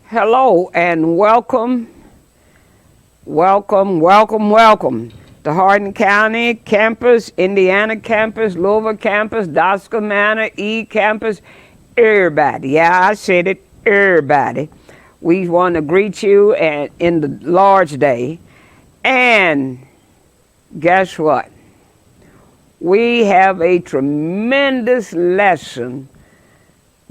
Hello and welcome to Hardin County campus, Indiana campus, Louisville campus, Dosco Manor, E campus, everybody. Yeah, I said it, everybody. We want to greet you in the Lord's Day. And guess what? We have a tremendous lesson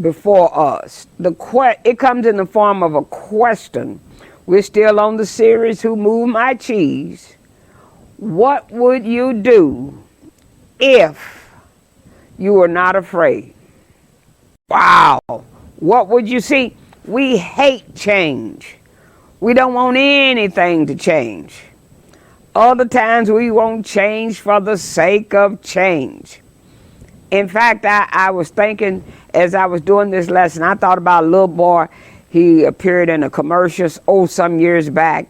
before us. It comes in the form of a question. We're still on the series, Who Moved My Cheese? What would you do if you were not afraid? Wow. What would you see? We hate change. We don't want anything to change. Other times we won't change for the sake of change. In fact, I was thinking as I was doing this lesson, I thought about a little boy. He appeared in a commercial some years back,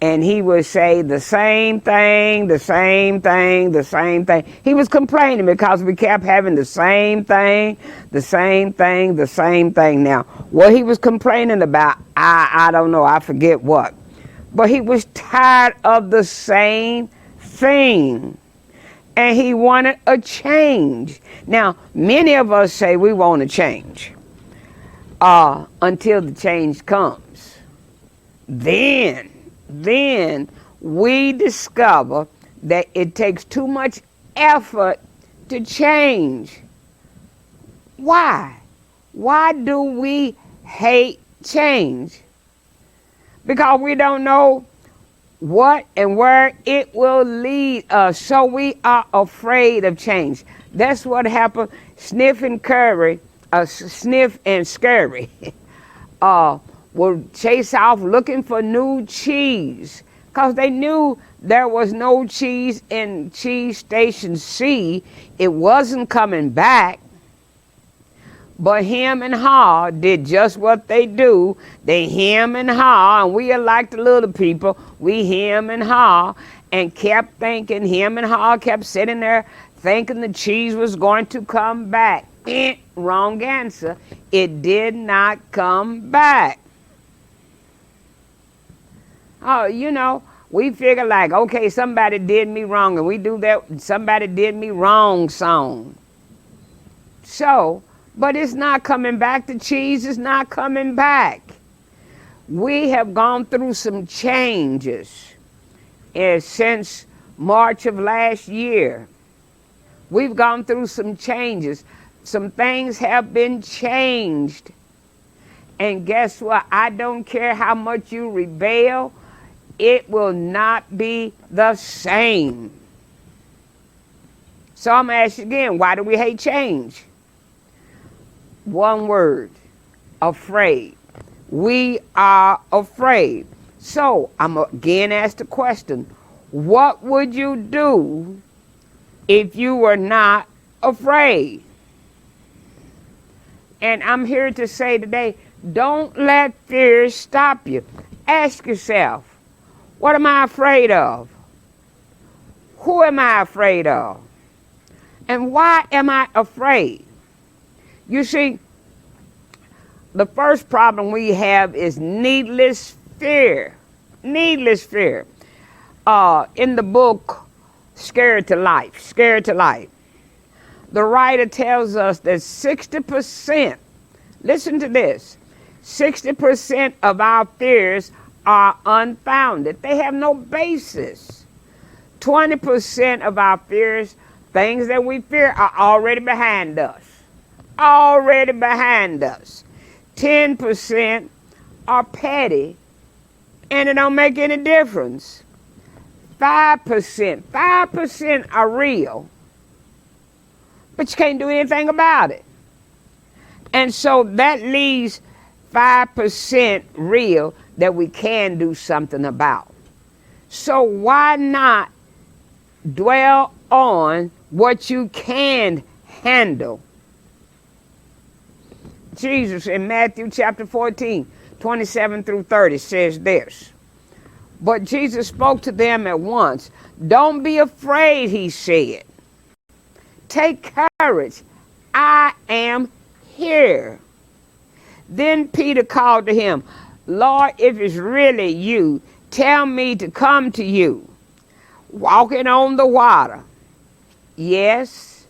and he would say the same thing, the same thing, the same thing. He was complaining because we kept having the same thing, the same thing, the same thing. Now, what he was complaining about, I don't know, I forget what. But he was tired of the same thing. And he wanted a change. Now, many of us say we want to change until the change comes. Then we discover that it takes too much effort to change. Why? Why do we hate change? Because we don't know what and where it will lead us. So we are afraid of change. That's what happened. Sniff and Scurry will chase off looking for new cheese because they knew there was no cheese in Cheese Station C. It wasn't coming back. But him and haw did just what they do. They hem and haw, and we are like the little people. We hem and haw, and kept thinking, hem and haw kept sitting there thinking the cheese was going to come back. Wrong answer. It did not come back. Oh, we figure like, okay, somebody did me wrong, and we do that somebody did me wrong song. But it's not coming back. The cheese is not coming back. We have gone through some changes since March of last year. We've gone through some changes. Some things have been changed. And guess what? I don't care how much you rebel, it will not be the same. So I'm going to ask you again, why do we hate change? One word, afraid. We are afraid. So I'm again asked the question, what would you do if you were not afraid? And I'm here to say today, don't let fear stop you. Ask yourself, what am I afraid of? Who am I afraid of? And why am I afraid? You see, the first problem we have is needless fear. Needless fear. In the book, Scared to Life, the writer tells us that 60%, listen to this, 60% of our fears are unfounded. They have no basis. 20% of our fears, things that we fear, are already behind us. 10% are petty, and it don't make any difference. 5% are real, but you can't do anything about it. And so that leaves 5% real that we can do something about. So why not dwell on what you can handle? Jesus in Matthew chapter 14, 27 through 30 says this. But Jesus spoke to them at once. Don't be afraid, he said. Take courage. I am here. Then Peter called to him, Lord, if it's really you, tell me to come to you. Walking on the water. Yes,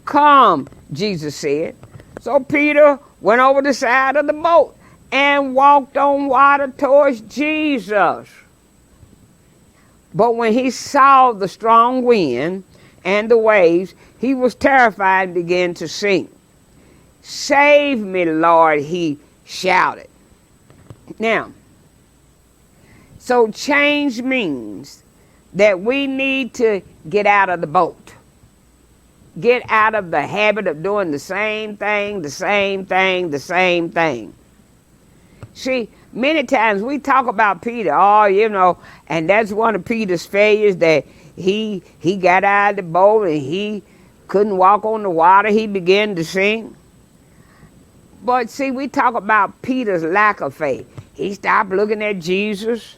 come, Jesus said. So Peter went over the side of the boat and walked on water towards Jesus. But when he saw the strong wind and the waves, he was terrified and began to sink. Save me, Lord, he shouted. Now, so change means that we need to get out of the boat. Get out of the habit of doing the same thing, the same thing, the same thing. See, many times we talk about Peter, and that's one of Peter's failures, that he got out of the boat and he couldn't walk on the water. He began to sink. But see, we talk about Peter's lack of faith. He stopped looking at Jesus.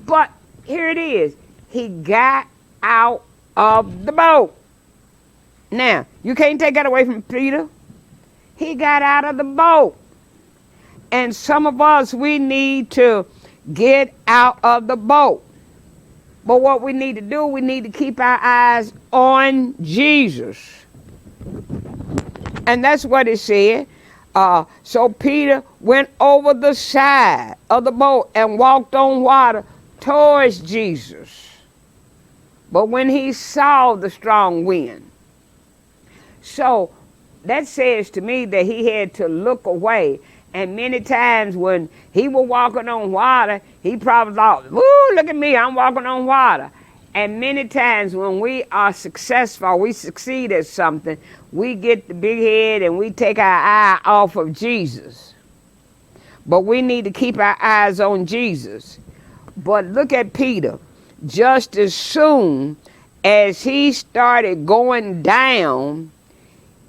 But here it is. He got out of the boat. Now, you can't take that away from Peter. He got out of the boat. And some of us, we need to get out of the boat. But what we need to do, we need to keep our eyes on Jesus. And that's what it said. So Peter went over the side of the boat and walked on water towards Jesus. But when he saw the strong wind, so that says to me that he had to look away. And many times when he was walking on water, he probably thought, "Woo, look at me, I'm walking on water." And many times when we are successful, we succeed at something, we get the big head and we take our eye off of Jesus. But we need to keep our eyes on Jesus. But look at Peter. Just as soon as he started going down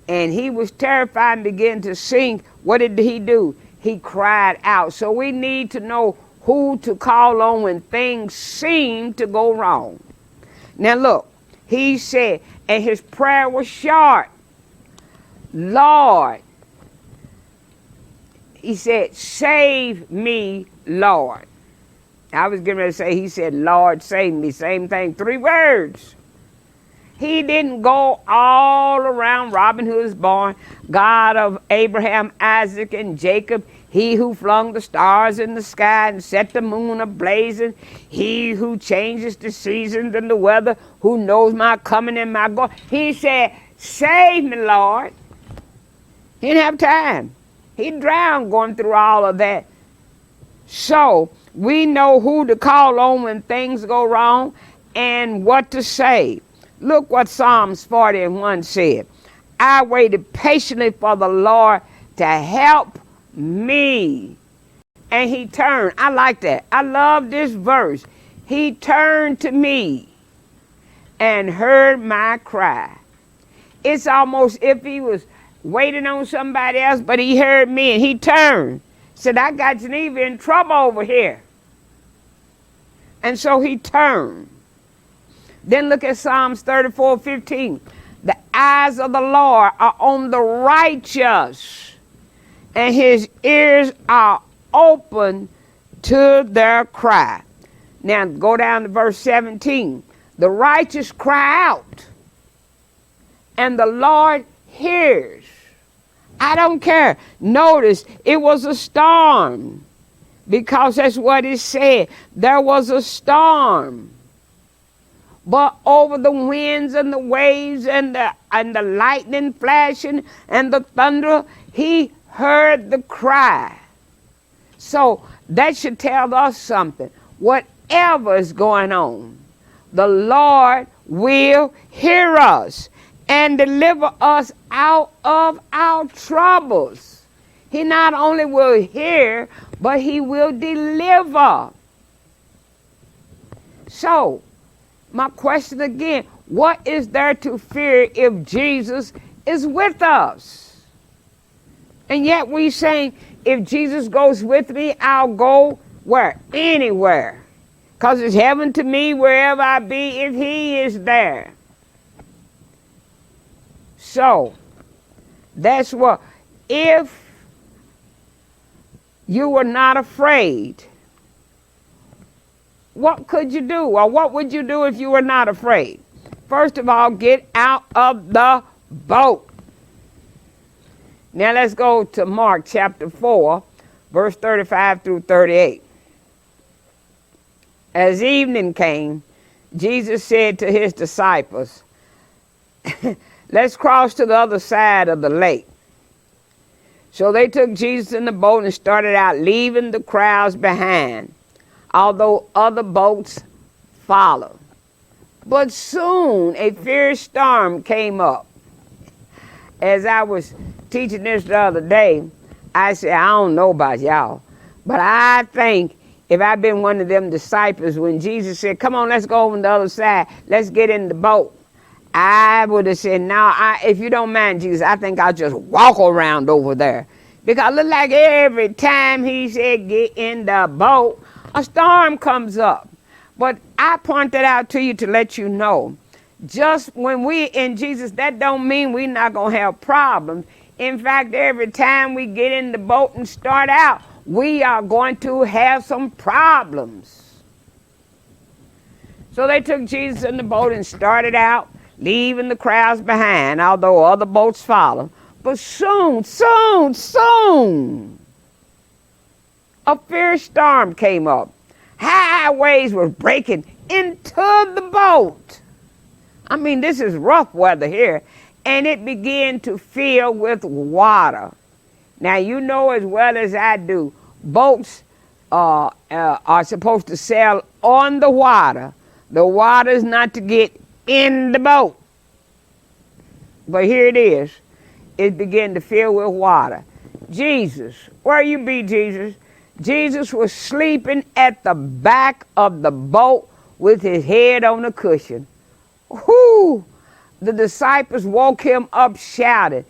and he was terrified and began to sink, what did he do? He cried out. So we need to know who to call on when things seem to go wrong. Now look, he said, and his prayer was short. Lord, he said, save me, Lord. I was getting ready to say, he said, Lord, save me. Same thing, 3 words. He didn't go all around Robin Hood's barn, God of Abraham, Isaac, and Jacob, he who flung the stars in the sky and set the moon a-blazing, he who changes the seasons and the weather, who knows my coming and my going. He said, save me, Lord. He didn't have time. He drowned going through all of that. So we know who to call on when things go wrong and what to say. Look what Psalms 41 said. I waited patiently for the Lord to help me. And he turned. I like that. I love this verse. He turned to me and heard my cry. It's almost if he was waiting on somebody else, but he heard me and he turned. Said, I got Geneva in trouble over here. And so he turned. Then look at Psalms 34:15. The eyes of the Lord are on the righteous, and his ears are open to their cry. Now go down to verse 17. The righteous cry out, and the Lord hears. I don't care. Notice it was a storm, because that's what it said. There was a storm. But over the winds and the waves and the lightning flashing and the thunder, he heard the cry. So that should tell us something. Whatever is going on, the Lord will hear us and deliver us out of our troubles. He not only will hear, but he will deliver. So, my question again, what is there to fear if Jesus is with us? And yet we saying, if Jesus goes with me, I'll go where? Anywhere. Because it's heaven to me wherever I be if he is there. So, that's what, if You were not afraid. What could you do? Or what would you do if you were not afraid? First of all, get out of the boat. Now let's go to Mark chapter 4, verse 35 through 38. As evening came, Jesus said to his disciples, let's cross to the other side of the lake. So they took Jesus in the boat and started out, leaving the crowds behind, although other boats followed. But soon a fierce storm came up. As I was teaching this the other day, I said, I don't know about y'all, but I think if I'd been one of them disciples when Jesus said, come on, let's go over on the other side, let's get in the boat, I would have said, no, if you don't mind, Jesus, I think I'll just walk around over there. Because it looked like every time he said get in the boat, a storm comes up. But I point that out to you to let you know, just when we in Jesus, that don't mean we're not going to have problems. In fact, every time we get in the boat and start out, we are going to have some problems. So they took Jesus in the boat and started out, leaving the crowds behind, although other boats followed. But soon, a fierce storm came up. High waves were breaking into the boat. I mean, this is rough weather here. And it began to fill with water. Now, you know as well as I do, boats are supposed to sail on the water. The water is not to get in the boat. But here it is. It began to fill with water. Jesus, where you be, Jesus? Jesus was sleeping at the back of the boat with his head on a cushion. Whoo! The disciples woke him up shouting,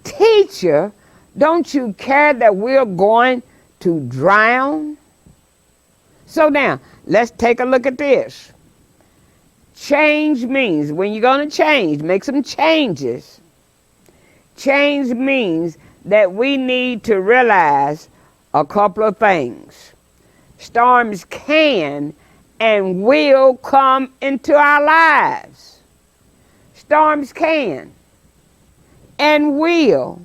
Teacher, don't you care that we're going to drown? So now, let's take a look at this. Change means, when you're going to change, make some changes. Change means that we need to realize a couple of things. Storms can and will come into our lives. Storms can and will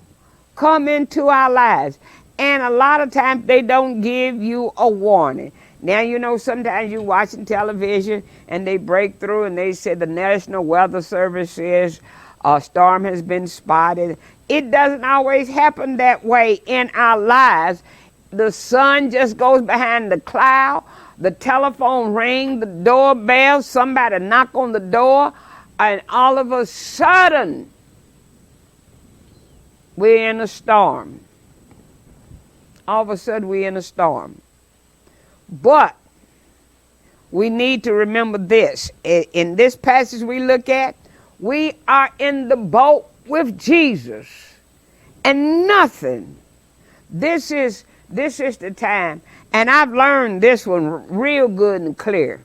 come into our lives. And a lot of times they don't give you a warning. Now, you know, sometimes you're watching television and they break through and they say the National Weather Service says a storm has been spotted. It doesn't always happen that way in our lives. The sun just goes behind the cloud, the telephone rings, the doorbell, somebody knock on the door, and all of a sudden, we're in a storm. All of a sudden, we're in a storm. But we need to remember this. In this passage we look at, we are in the boat with Jesus. And nothing. This is the time. And I've learned this one real good and clear.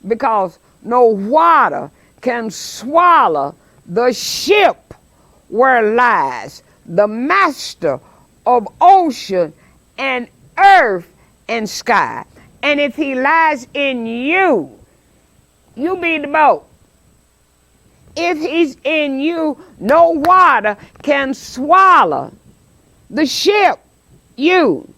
Because no water can swallow the ship where lies the master of ocean and earth and sky. And if he lies in you, you be the boat. If he's in you, no water can swallow the ship, you,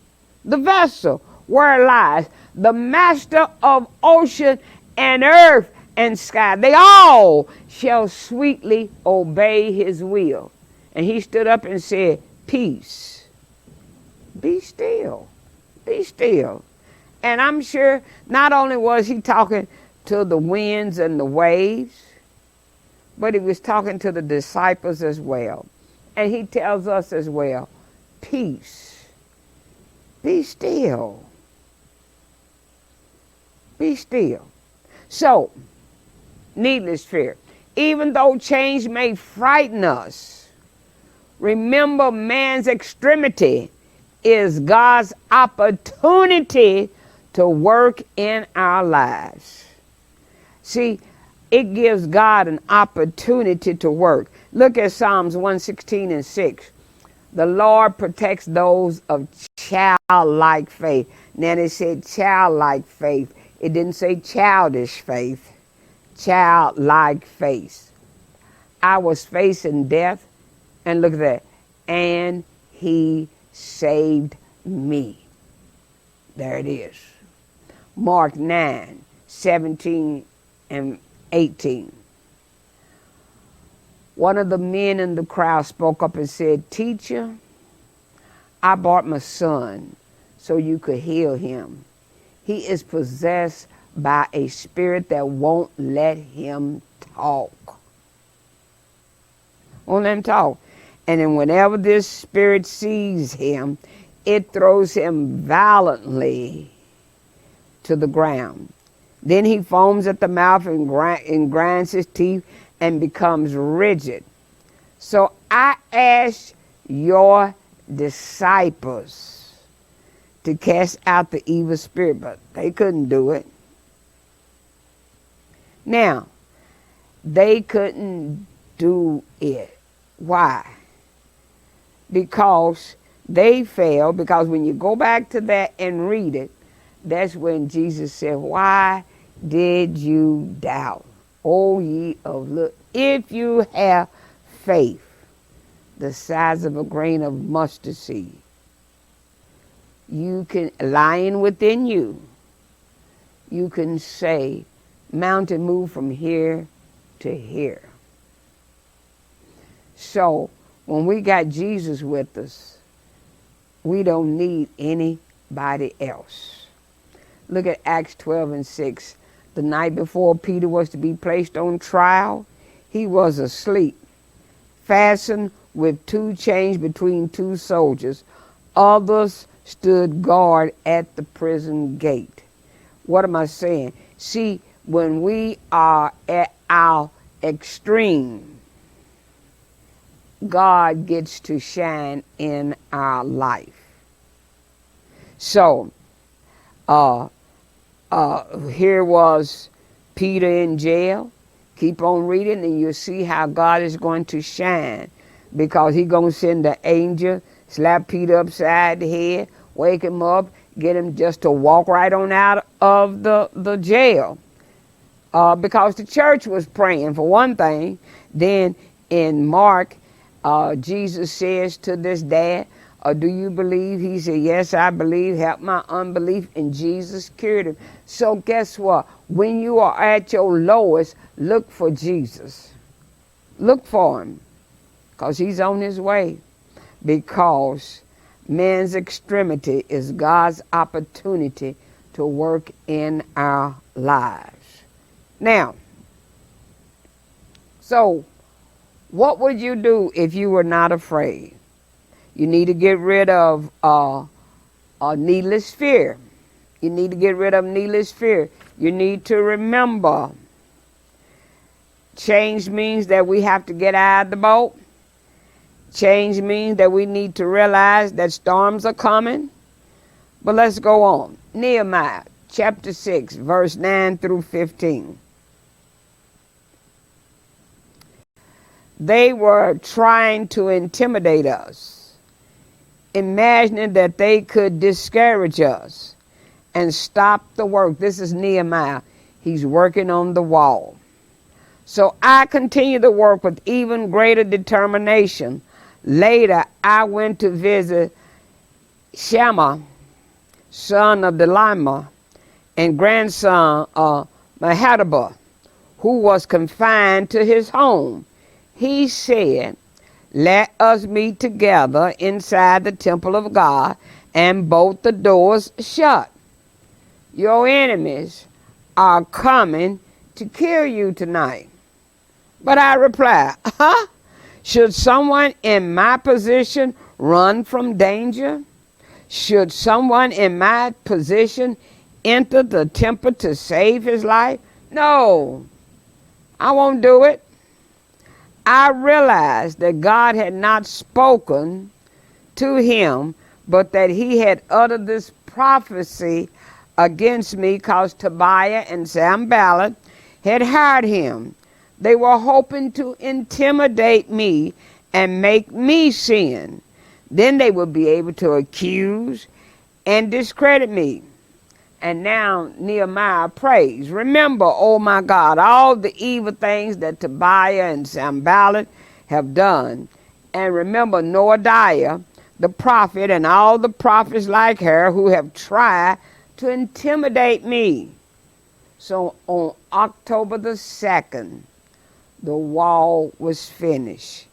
the vessel where it lies, the master of ocean and earth and sky. They all shall sweetly obey his will. And he stood up and said, peace, be still, be still. And I'm sure not only was he talking to the winds and the waves, but he was talking to the disciples as well. And he tells us as well, peace, be still, be still. So, needless fear, even though change may frighten us, remember man's extremity is God's opportunity to work in our lives. See, it gives God an opportunity to work. Look at Psalms 116 and 6. The Lord protects those of childlike faith. Now it said childlike faith. It didn't say childish faith. Childlike faith. I was facing death, and look at that. And he saved me. There it is. Mark 9, 17 and 18. One of the men in the crowd spoke up and said, "Teacher, I brought my son so you could heal him. He is possessed by a spirit that won't let him talk." Won't let him talk. And then whenever this spirit sees him, it throws him violently to the ground. Then he foams at the mouth and grinds his teeth and becomes rigid. So I asked your disciples to cast out the evil spirit, but they couldn't do it. Now, they couldn't do it. Why? Because they failed. Because when you go back to that and read it, that's when Jesus said, "Why did you doubt? O ye of little, if you have faith the size of a grain of mustard seed, you can, lying within you, you can say, mountain, move from here to here." So when we got Jesus with us, we don't need anybody else. Look at Acts 12 and 6. The night before Peter was to be placed on trial, he was asleep, fastened with 2 chains between 2 soldiers. Others stood guard at the prison gate. What am I saying? See, when we are at our extreme, God gets to shine in our life. So, here was Peter in jail. Keep on reading and you'll see how God is going to shine, because he's going to send the angel, slap Peter upside the head, wake him up, get him just to walk right on out of the jail. Because the church was praying, for one thing. Then in Mark, Jesus says to this dad, "Do you believe?" He said, "Yes, I believe. Help my unbelief." And Jesus cured him. So guess what? When you are at your lowest, look for Jesus. Look for him, because he's on his way. Because man's extremity is God's opportunity to work in our lives. Now, so what would you do if you were not afraid? You need to get rid of needless fear. You need to get rid of needless fear. You need to remember, change means that we have to get out of the boat. Change means that we need to realize that storms are coming. But let's go on. Nehemiah chapter 6, verse 9 through 15. They were trying to intimidate us, imagining that they could discourage us and stop the work. This is Nehemiah. He's working on the wall. So I continued to work with even greater determination. Later, I went to visit Shammah, son of Delima, and grandson of Mahadabah, who was confined to his home. He said, "Let us meet together inside the temple of God and bolt the doors shut. Your enemies are coming to kill you tonight." But I replied, should someone in my position run from danger? Should someone in my position enter the temple to save his life? No, I won't do it. I realized that God had not spoken to him, but that he had uttered this prophecy against me because Tobiah and Sanballat had hired him. They were hoping to intimidate me and make me sin. Then they will be able to accuse and discredit me. And now Nehemiah prays, remember, oh my God, all the evil things that Tobiah and Sanballat have done. And remember Noadiah, the prophet, and all the prophets like her who have tried to intimidate me. So on October the 2nd, the wall was finished,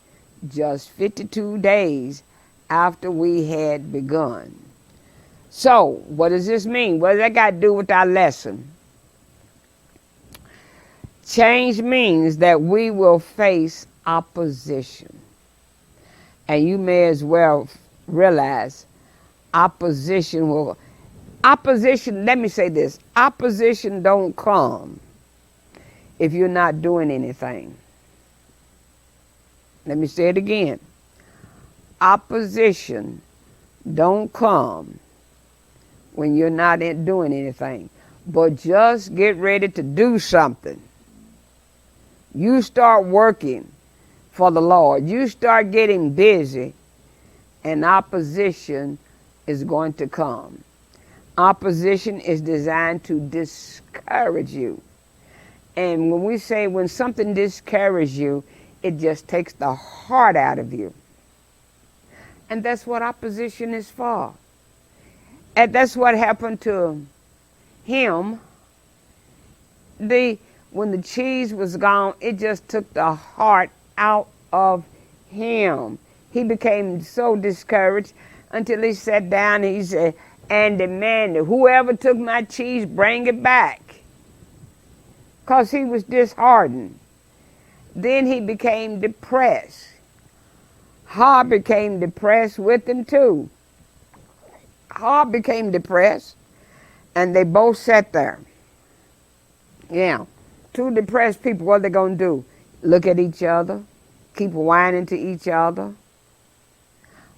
just 52 days after we had begun. So, what does this mean? What does that got to do with our lesson? Change means that we will face opposition. And you may as well realize opposition, let me say this, opposition don't come if you're not doing anything. Let me say it again. Opposition don't come when you're not doing anything. But just get ready to do something. You start working for the Lord. You start getting busy, and opposition is going to come. Opposition is designed to discourage you. And when we say when something discourages you, it just takes the heart out of you. And that's what opposition is for. And that's what happened to him. When the cheese was gone, it just took the heart out of him. He became so discouraged until he sat down and he said, and demanded, whoever took my cheese, bring it back. Because he was disheartened. Then he became depressed. Har became depressed with him too. Har became depressed, and they both sat there. Yeah, two depressed people, what are they going to do? Look at each other, keep whining to each other,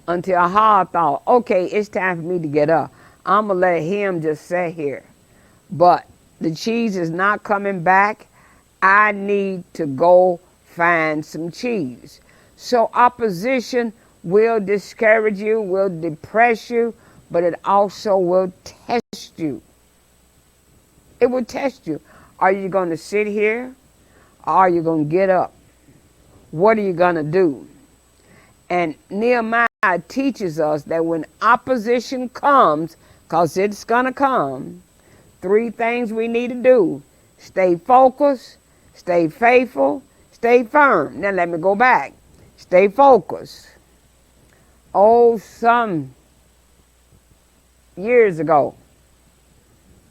until Har thought, okay, it's time for me to get up. I'm going to let him just sit here. But the cheese is not coming back. I need to go find some cheese. So opposition will discourage you, will depress you, but it also will test you. It will test you. Are you going to sit here, or are you going to get up? What are you going to do? And Nehemiah teaches us that when opposition comes, because it's going to come, 3 things we need to do. Stay focused, stay faithful, stay firm. Now let me go back. Stay focused. Oh, some years ago,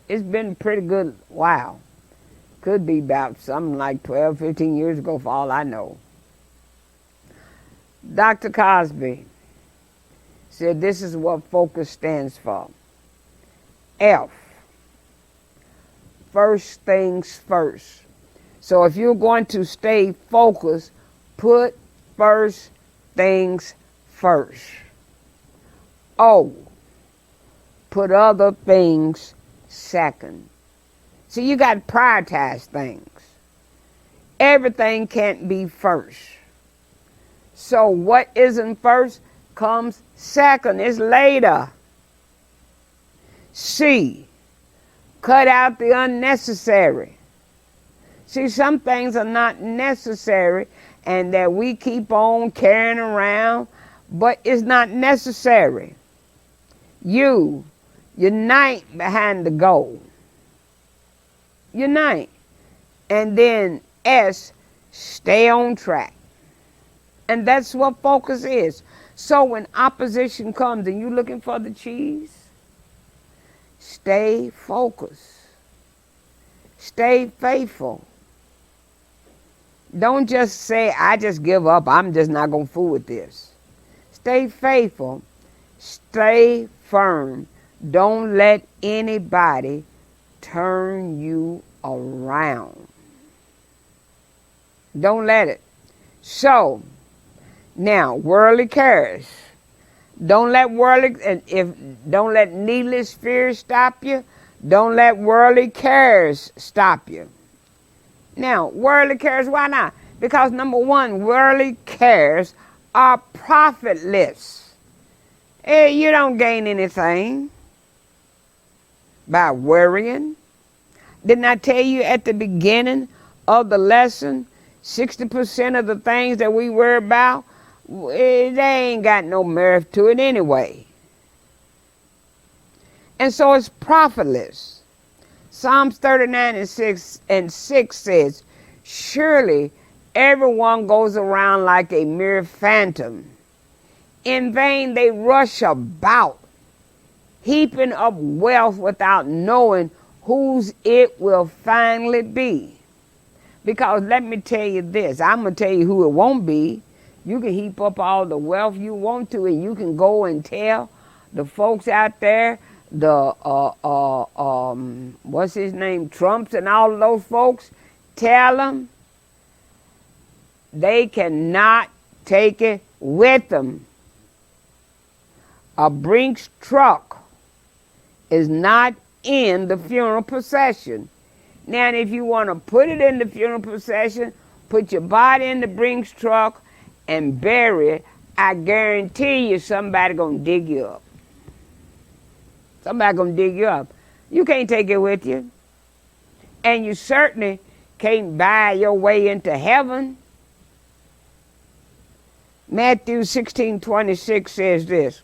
it's been pretty good. Wow. Could be about something like 12, 15 years ago for all I know. Dr. Cosby said this is what focus stands for. F. First things first. So if you're going to stay focused, put first things first. O. Put other things second. So you got to prioritize things. Everything can't be first. So what isn't first comes second. It's later. C. Cut out the unnecessary. See, some things are not necessary and that we keep on carrying around, but it's not necessary. U. Unite behind the goal. Unite. And then S. Stay on track. And that's what focus is. So when opposition comes and you're looking for the cheese, stay focused. Stay faithful. Don't just say, I just give up. I'm just not going to fool with this. Stay faithful. Stay firm. Don't let anybody turn you around. Don't let it. So, now, worldly cares. Don't let don't let needless fear stop you. Don't let worldly cares stop you. Now, worldly cares, why not? Because number one, worldly cares are profitless. You don't gain anything by worrying. Didn't I tell you at the beginning of the lesson, 60% of the things that we worry about, they ain't got no merit to it anyway. And so it's profitless. Psalms 39 and 6 says, surely everyone goes around like a mere phantom. In vain they rush about, heaping up wealth without knowing whose it will finally be. Because let me tell you this, I'm going to tell you who it won't be. You can heap up all the wealth you want to, and you can go and tell the folks out there, the, what's his name, Trumps and all of those folks, tell them they cannot take it with them. A Brinks truck is not in the funeral procession. Now, if you want to put it in the funeral procession, put your body in the Brinks truck and bury it, I guarantee you somebody gonna dig you up. Somebody gonna dig you up. You can't take it with you. And you certainly can't buy your way into heaven. Matthew 16:26 says this,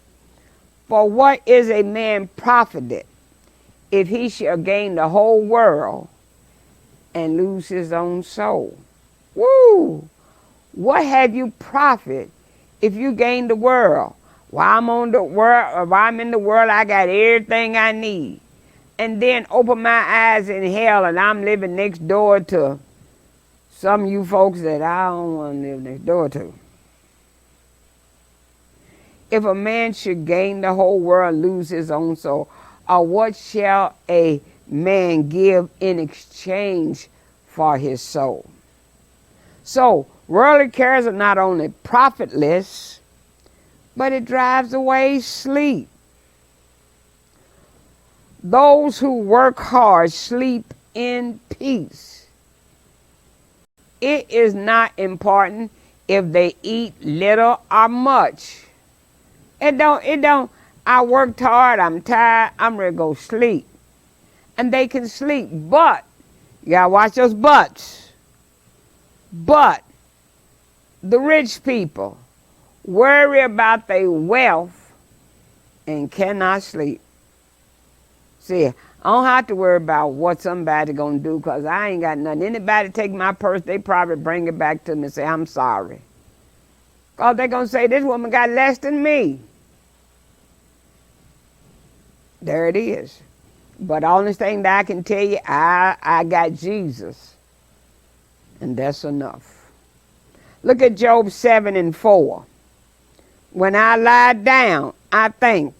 for what is a man profited if he shall gain the whole world and lose his own soul? Woo! What have you profit if you gain the world? While I'm on the world, or while I'm in the world, I got everything I need. And then open my eyes in hell and I'm living next door to some of you folks that I don't want to live next door to. If a man should gain the whole world and lose his own soul, or what shall a man give in exchange for his soul? So, worldly cares are not only profitless, but it drives away sleep. Those who work hard sleep in peace. It is not important if they eat little or much. It don't, I worked hard, I'm tired, I'm ready to go sleep. And they can sleep, but, you gotta watch those buts. But, the rich people worry about their wealth and cannot sleep. See, I don't have to worry about what somebody gonna do because I ain't got nothing. Anybody take my purse, they probably bring it back to me and say, I'm sorry. Because they're gonna say, this woman got less than me. There it is. But the only thing that I can tell you, I got Jesus. And that's enough. Look at Job 7:4. When I lie down, I think.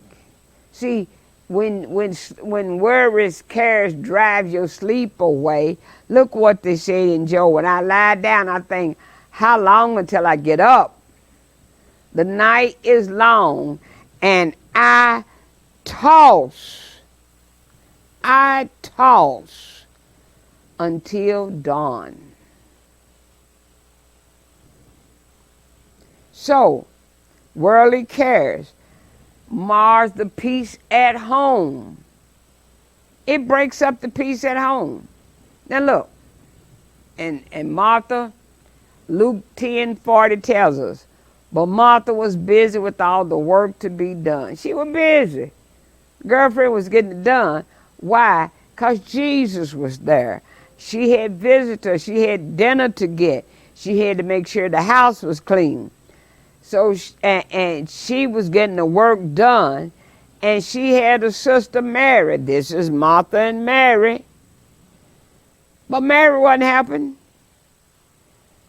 See, when worries, cares drive your sleep away, look what they say in Job. When I lie down, I think, how long until I get up? The night is long, and I toss until dawn. So, worldly cares mars the peace at home. It breaks up the peace at home. Now look, and Martha, Luke 10:40 tells us, but Martha was busy with all the work to be done. She was busy. Girlfriend was getting it done. Why? Because Jesus was there. She had visitors. She had dinner to get. She had to make sure the house was clean. So, and she was getting the work done. And she had a sister, Mary. This is Martha and Mary. But Mary wasn't happy.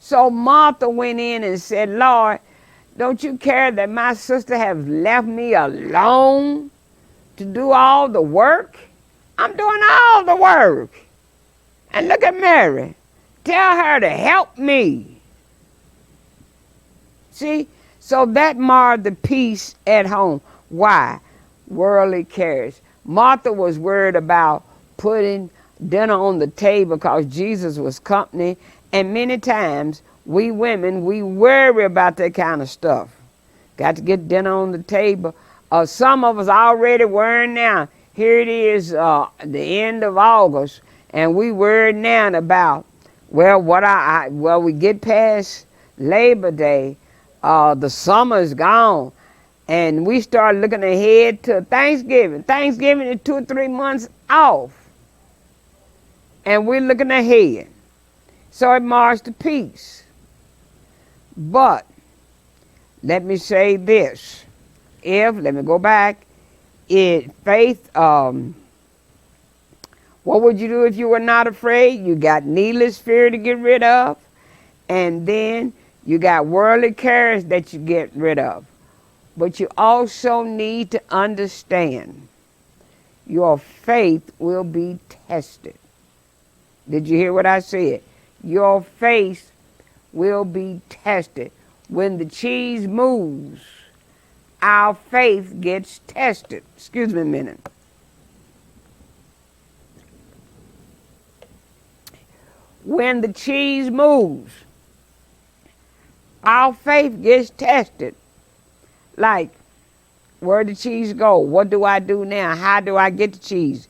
So Martha went in and said, Lord, don't you care that my sister has left me alone to do all the work? I'm doing all the work. And look at Mary. Tell her to help me. See? So that marred the peace at home. Why? Worldly cares. Martha was worried about putting dinner on the table because Jesus was company. And many times, we women, we worry about that kind of stuff. Got to get dinner on the table. Some of us already worrying now. Here it is, the end of August, and we worried now about, well, we get past Labor Day, the summer's gone, and we start looking ahead to Thanksgiving. Thanksgiving is 2 or 3 months off, and we're looking ahead. So it marks the peace. But let me say this. Let me go back. Faith, what would you do if you were not afraid? You got needless fear to get rid of, and then you got worldly cares that you get rid of. But you also need to understand your faith will be tested. Did you hear what I said? Your faith will be tested. When the cheese moves, our faith gets tested. Excuse me a minute. When the cheese moves, our faith gets tested. Like, where did the cheese go? What do I do now? How do I get the cheese?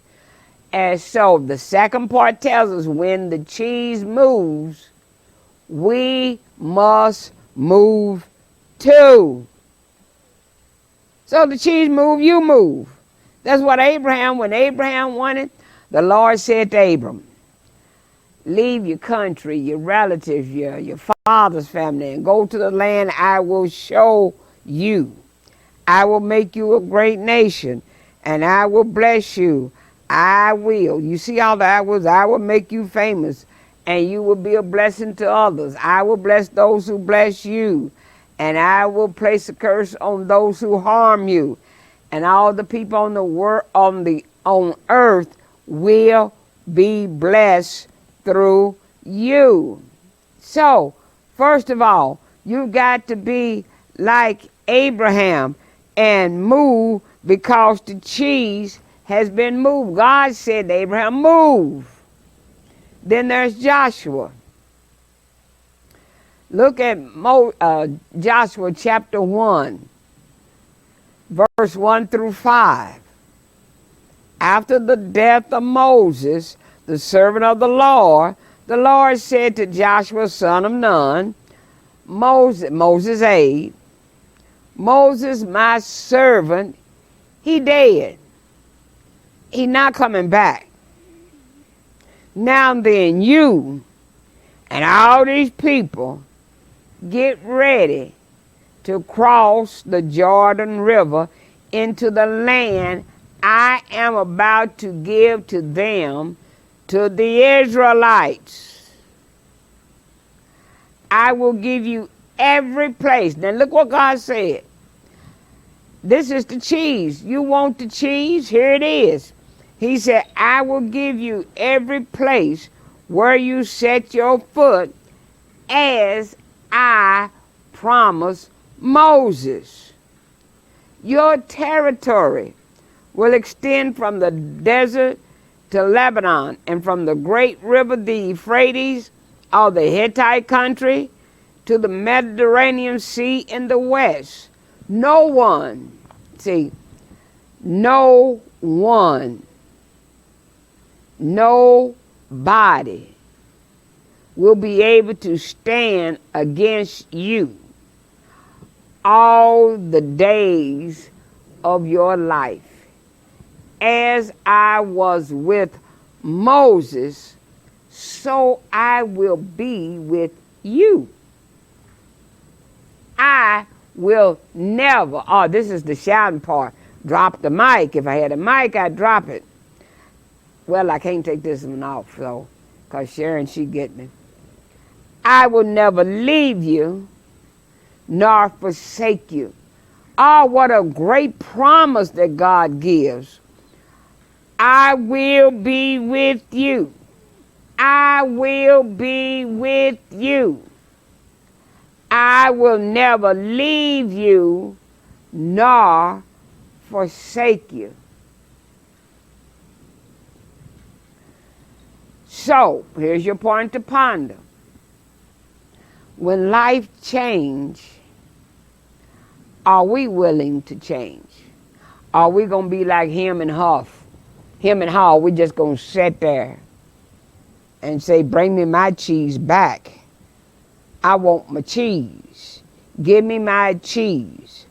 And so the second part tells us when the cheese moves, we must move too. So the cheese move, you move. That's what when Abraham wanted, the Lord said to Abram, leave your country, your relatives, your father's family, and go to the land I will show you. I will make you a great nation, and I will bless you. I will. You see all the I wills? I will make you famous, and you will be a blessing to others. I will bless those who bless you, and I will place a curse on those who harm you. And all the people on earth will be blessed through you. So, first of all, you got to be like Abraham and move, because the cheese has been moved. God said to Abraham, move. Then there's Joshua. Look at Joshua chapter 1, verse 1 through 5. After the death of Moses, the servant of the Lord said to Joshua, son of Nun, Moses' aide, Moses, my servant, he dead. He not coming back. Now then, you and all these people get ready to cross the Jordan River into the land I am about to give to them, to the Israelites. I will give you every place. Now look what God said. This is the cheese. You want the cheese? Here it is. He said, I will give you every place where you set your foot, as I promised Moses. Your territory will extend from the desert to Lebanon, and from the great river, the Euphrates, or the Hittite country, to the Mediterranean Sea in the west. No one, nobody will be able to stand against you all the days of your life. As I was with Moses, so I will be with you. I will never, this is the shouting part, drop the mic. If I had a mic, I'd drop it. Well, I can't take this one off, so, because Sharon, she get me. I will never leave you nor forsake you. Oh, what a great promise that God gives. I will be with you. I will be with you. I will never leave you nor forsake you. So, here's your point to ponder. When life changes, are we willing to change? Are we going to be like him and Huff? Him and Haw, we just going to sit there and say, bring me my cheese back. I want my cheese. Give me my cheese.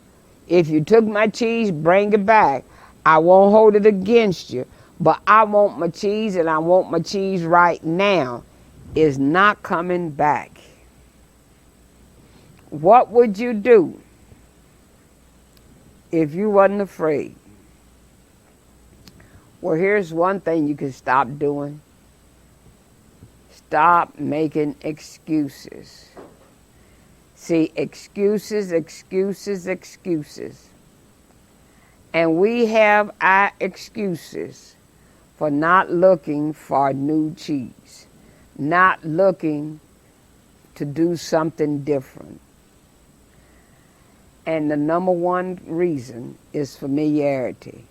If you took my cheese, bring it back. I won't hold it against you, but I want my cheese, and I want my cheese right now. It's not coming back. What would you do if you wasn't afraid? Well, here's one thing you can stop doing. Stop making excuses. See, excuses. And we have our excuses for not looking for new cheese, not looking to do something different. And the number one reason is familiarity.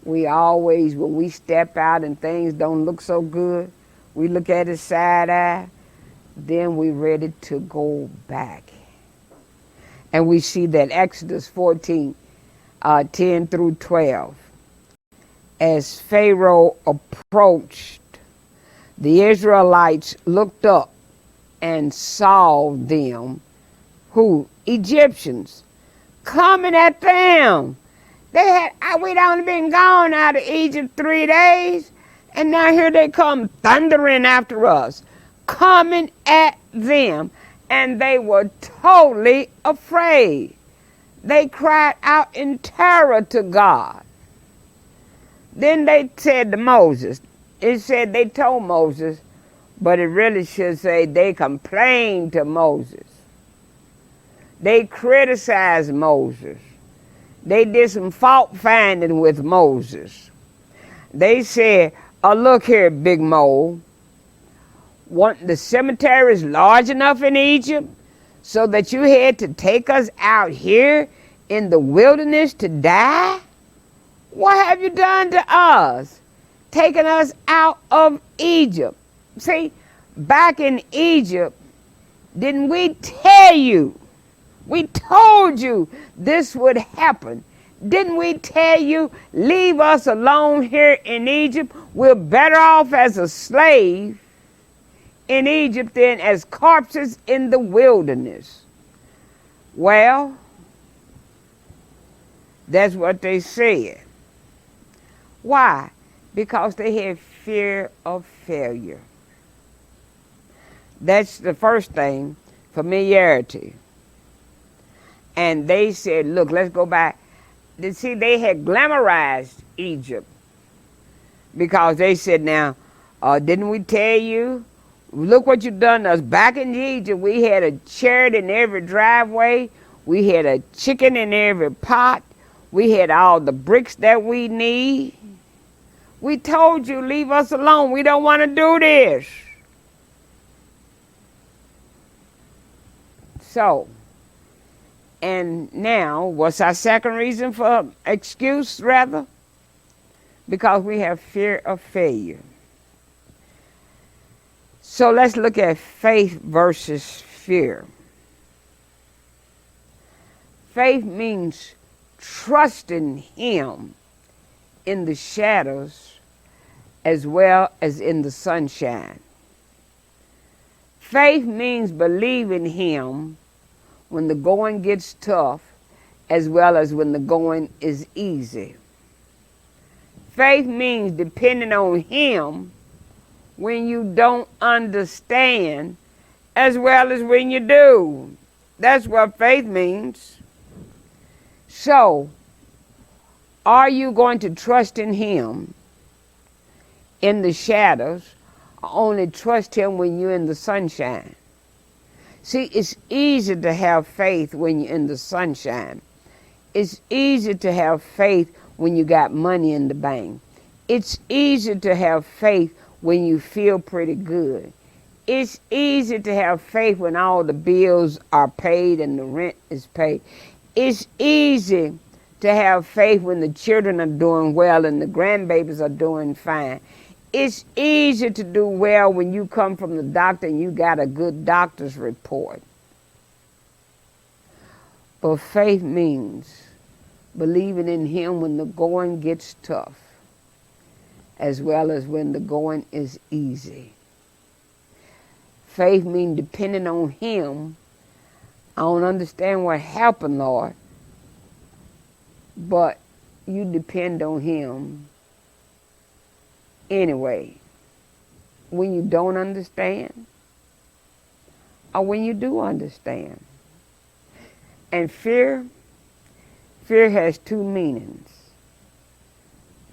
We always, when we step out and things don't look so good, we look at it side eye, then we're ready to go back. And we see that Exodus 14, 10 through 12. As Pharaoh approached, the Israelites looked up and saw them, who? Egyptians, coming at them. We'd only been gone out of Egypt 3 days, and now here they come thundering after us, coming at them, and they were totally afraid. They cried out in terror to God. Then they said to Moses, it said they told Moses, but it really should say they complained to Moses. They criticized Moses. They did some fault finding with Moses. They said, oh, look here, Big Mole. The cemetery is large enough in Egypt so that you had to take us out here in the wilderness to die? What have you done to us? Taking us out of Egypt. See, back in Egypt, didn't we tell you? We told you this would happen. Didn't we tell you, leave us alone here in Egypt? We're better off as a slave in Egypt than as corpses in the wilderness. Well, that's what they said. Why? Because they had fear of failure. That's the first thing, familiarity. And they said, look, let's go back. See, they had glamorized Egypt because they said, now, didn't we tell you? Look what you've done to us. Back in Egypt, we had a chariot in every driveway. We had a chicken in every pot. We had all the bricks that we need. We told you, leave us alone. We don't want to do this. So, and now, what's our second reason for excuse, rather? Because we have fear of failure. So let's look at faith versus fear. Faith means trusting Him in the shadows as well as in the sunshine. Faith means believing Him when the going gets tough as well as when the going is easy. Faith means depending on Him when you don't understand as well as when you do. That's what faith means. So, are you going to trust in Him in the shadows, or only trust Him when you're in the sunshine? See, it's easy to have faith when you're in the sunshine. It's easy to have faith when you got money in the bank. It's easy to have faith when you feel pretty good. It's easy to have faith when all the bills are paid and the rent is paid. It's easy to have faith when the children are doing well and the grandbabies are doing fine. It's easy to do well when you come from the doctor and you got a good doctor's report. But faith means believing in him when the going gets tough, as well as when the going is easy. Faith means depending on him. I don't understand what happened, Lord, but you depend on him anyway. When you don't understand, or when you do understand. And fear has two meanings.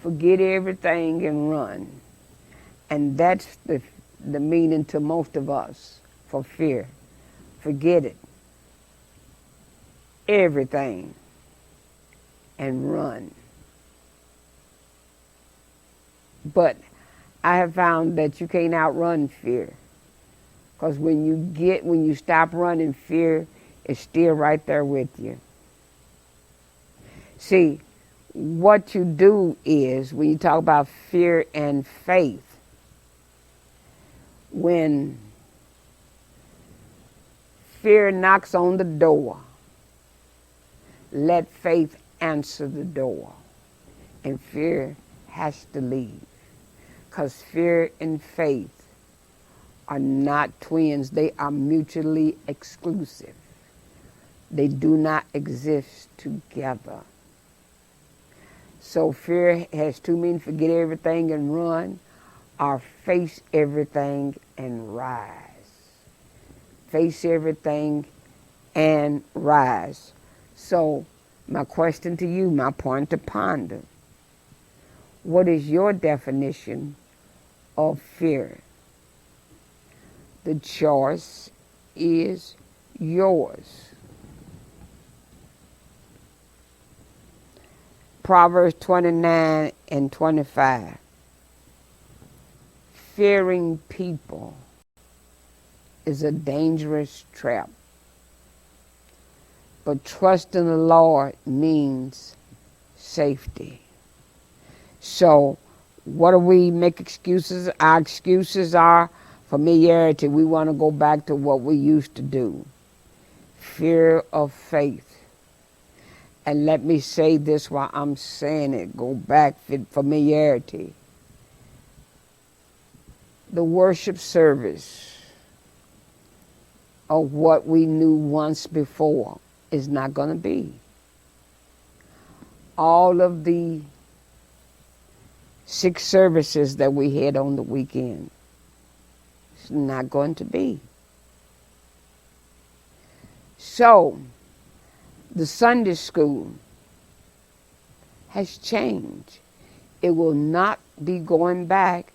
Forget everything and run. And that's the meaning to most of us for fear. Forget it. Everything and run. But I have found that you can't outrun fear. Because when you stop running, fear is still right there with you. See, what you do is, when you talk about fear and faith, when fear knocks on the door, let faith answer the door. And fear has to leave. Because fear and faith are not twins. They are mutually exclusive. They do not exist together. So fear has two meanings: forget everything and run, or face everything and rise. Face everything and rise. So my question to you, my point to ponder, what is your definition of fear? The choice is yours. Proverbs 29 and 25. Fearing people is a dangerous trap, but trusting the Lord means safety. So what do we make excuses? Our excuses are familiarity. We want to go back to what we used to do. Fear of faith. And let me say this while I'm saying it. Go back, familiarity. The worship service of what we knew once before is not going to be. All of the 6 services that we had on the weekend, it's not going to be. So, the Sunday school has changed. It will not be going back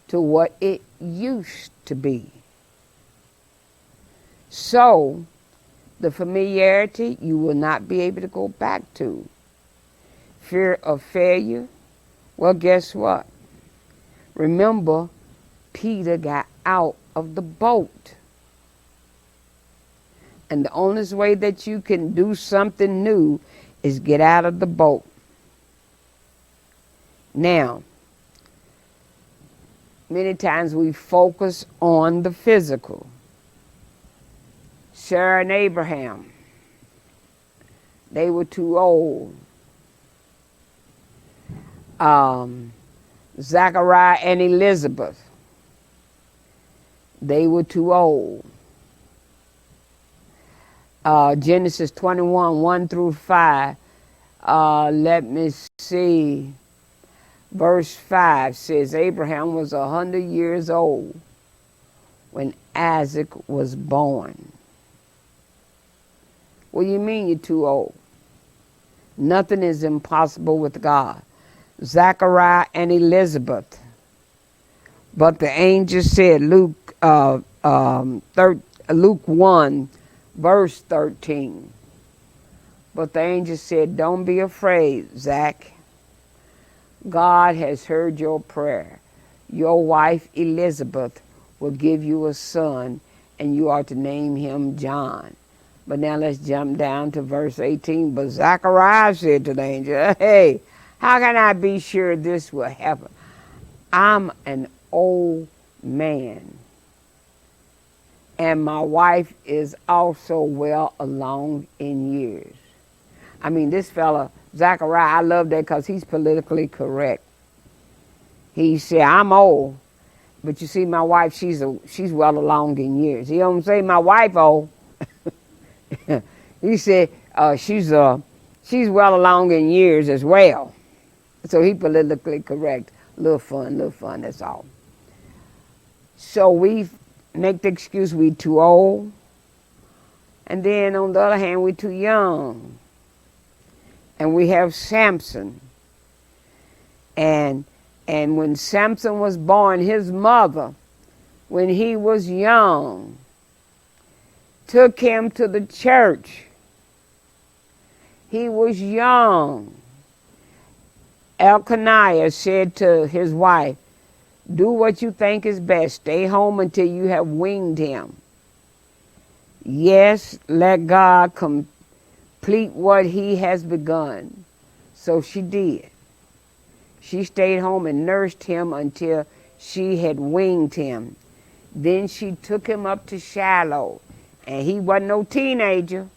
to what it used to be. So, the familiarity you will not be able to go back to. Fear of failure. Well, guess what? Remember, Peter got out of the boat. And the only way that you can do something new is get out of the boat. Now, many times we focus on the physical. Sarah and Abraham, they were too old. Zachariah and Elizabeth, they were too old. Genesis 21, 1 through 5. Let me see. Verse 5 says, Abraham was 100 years old when Isaac was born. What do you mean you're too old? Nothing is impossible with God. Zachariah and Elizabeth. But the angel said, Luke 1, verse 13. But the angel said, don't be afraid, Zach. God has heard your prayer. Your wife Elizabeth will give you a son, and you are to name him John. But now let's jump down to verse 18. But Zachariah said to the angel, hey, how can I be sure this will happen? I'm an old man, and my wife is also well along in years. I mean, this fella Zachariah, I love that because he's politically correct. He said, I'm old, but you see my wife, she's well along in years. He don't say my wife old. He said she's well along in years as well. So he politically correct. Little fun, that's all. So we make the excuse we too old. And then on the other hand, we too young. And we have Samson. And when Samson was born, his mother, when he was young, took him to the church. He was young. Elkanah said to his wife, do what you think is best. Stay home until you have weaned him. Yes, let God complete what he has begun. So she did. She stayed home and nursed him until she had weaned him. Then she took him up to Shiloh, and he wasn't no teenager,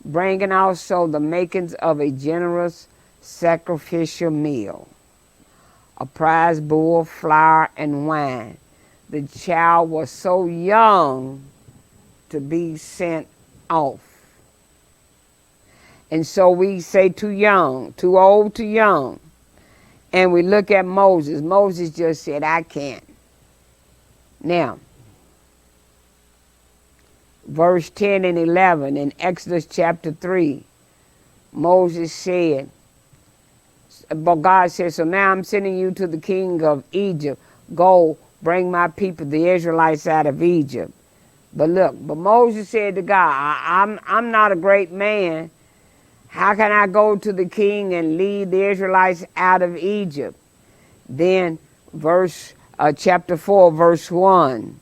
bringing also the makings of a generous sacrificial meal, a prize bull, flour, and wine. The child was so young to be sent off. And so we say too young, too old, too young. And we look at Moses. Moses just said, I can't. Now, verse 10 and 11 in Exodus chapter 3, Moses said, but God said, so now I'm sending you to the king of Egypt. Go, bring my people, the Israelites, out of Egypt. But Moses said to God, I'm not a great man. How can I go to the king and lead the Israelites out of Egypt? Then chapter 4, verse 1,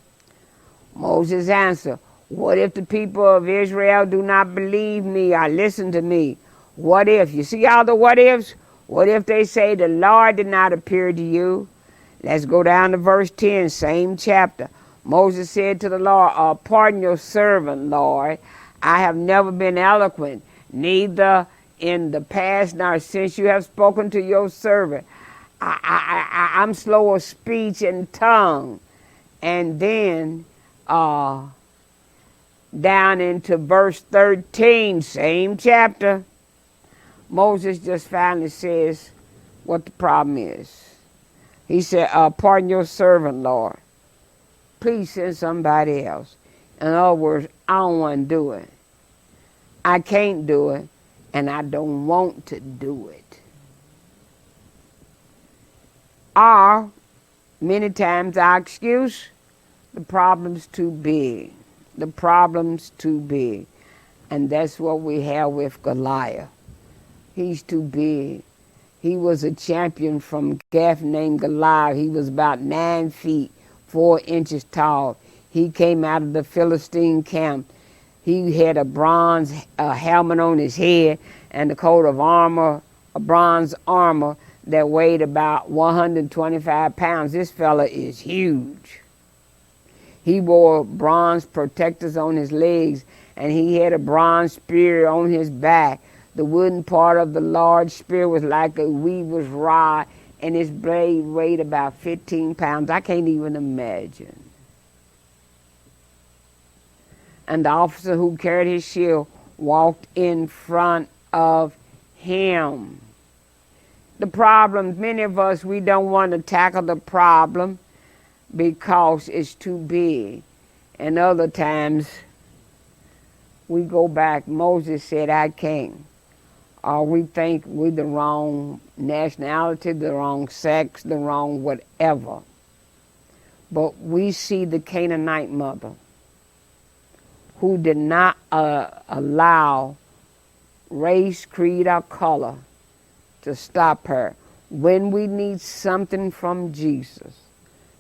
Moses answered, what if the people of Israel do not believe me or listen to me? What if? You see all the what ifs? What if they say the Lord did not appear to you? Let's go down to verse 10, same chapter. Moses said to the Lord, pardon your servant, Lord. I have never been eloquent, neither in the past nor since you have spoken to your servant. I'm slow of speech and tongue. And then down into verse 13, same chapter, Moses just finally says what the problem is. He said, pardon your servant, Lord. Please send somebody else. In other words, I don't want to do it. I can't do it, and I don't want to do it. Or, many times our excuse, the problem's too big. The problem's too big. And that's what we have with Goliath. He's too big. He was a champion from Gath named Goliath. He was about 9 feet, 4 inches tall. He came out of the Philistine camp. He had a bronze helmet on his head and a coat of armor, a bronze armor that weighed about 125 pounds. This fella is huge. He wore bronze protectors on his legs, and he had a bronze spear on his back. The wooden part of the large spear was like a weaver's rod, and his blade weighed about 15 pounds. I can't even imagine. And the officer who carried his shield walked in front of him. The problem, many of us, we don't want to tackle the problem because it's too big. And other times, we go back. Moses said, I can't. Or we think we're the wrong nationality, the wrong sex, the wrong whatever. But we see the Canaanite mother who did not allow race, creed, or color to stop her. When we need something from Jesus,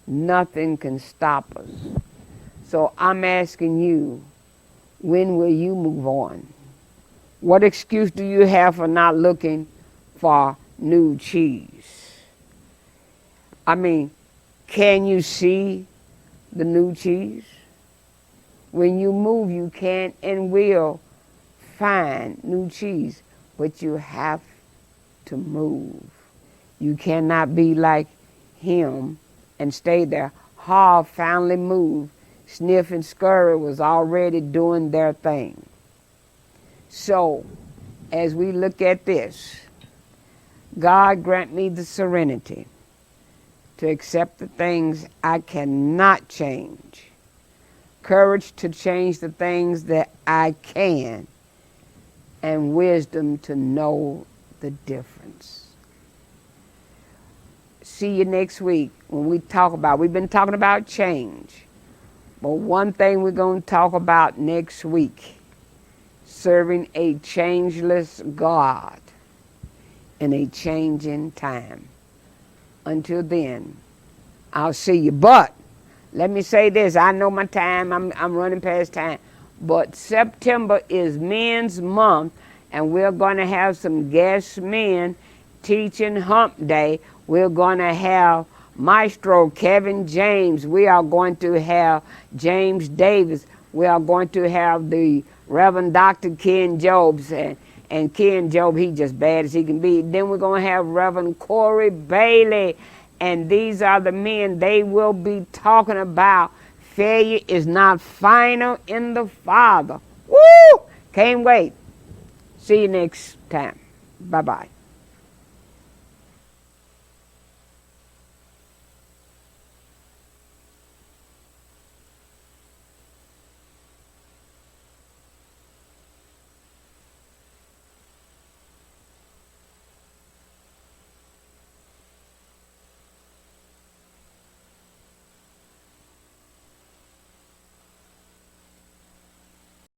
nothing can stop us. So I'm asking you, when will you move on? What excuse do you have for not looking for new cheese? I mean, can you see the new cheese? When you move, you can and will find new cheese. but you have to move. You cannot be like him and stay there. Hall finally moved. Sniff and Scurry was already doing their thing. So, as we look at this, God grant me the serenity to accept the things I cannot change, courage to change the things that I can, and wisdom to know the difference. See you next week when we've been talking about change, but one thing we're going to talk about next week, serving a changeless God in a changing time. Until then, I'll see you. But let me say this. I know my time. I'm running past time. But September is Men's Month, and we're going to have some guest men teaching Hump Day. We're going to have Maestro Kevin James. We are going to have James Davis. We are going to have the Reverend Dr. Ken Jobs. And Ken Job, he just bad as he can be. Then we're going to have Reverend Corey Bailey. And these are the men. They will be talking about failure is not final in the Father. Woo! Can't wait. See you next time. Bye-bye.